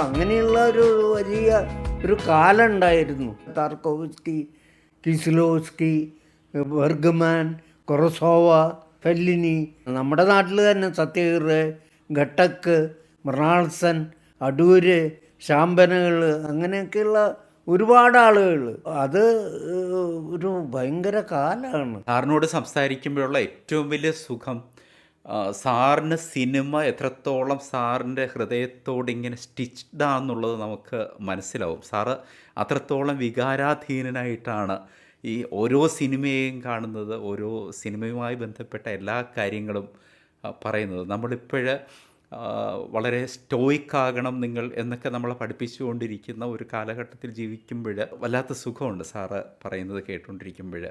അങ്ങനെയുള്ള ഒരു വലിയ ഒരു കാലം ഉണ്ടായിരുന്നു. Tarkovsky, Kieslowski, Bergman, Kurosawa, Fellini. നമ്മുടെ നാട്ടിൽ തന്നെ സത്യകീർ, ഘട്ടക്ക്, മൃണാൾസൻ, അടൂര്, ശാമ്പനകൾ, അങ്ങനെയൊക്കെയുള്ള ഒരുപാട് ആളുകൾ. അത് ഒരു ഭയങ്കര കാലമാണ്. സാറിനോട് സംസാരിക്കുമ്പോഴുള്ള ഏറ്റവും വലിയ സുഖം, സാറിന് സിനിമ എത്രത്തോളം സാറിൻ്റെ ഹൃദയത്തോട് ഇങ്ങനെ സ്റ്റിച്ച്ഡാന്നുള്ളത് നമുക്ക് മനസ്സിലാവും. സാറ് അത്രത്തോളം വികാരാധീനനായിട്ടാണ് ഈ ഓരോ സിനിമയെയും കാണുന്നത്, ഓരോ സിനിമയുമായി ബന്ധപ്പെട്ട എല്ലാ കാര്യങ്ങളും പറയുന്നത്. നമ്മളിപ്പോൾ വളരെ സ്റ്റോയിക്കാകണം നിങ്ങൾ എന്നൊക്കെ നമ്മളെ പഠിപ്പിച്ചുകൊണ്ടിരിക്കുന്ന ഒരു കാലഘട്ടത്തിൽ ജീവിക്കുമ്പോൾ വല്ലാത്ത സുഖമുണ്ട് സാറ് പറയുന്നത് കേട്ടുകൊണ്ടിരിക്കുമ്പോൾ.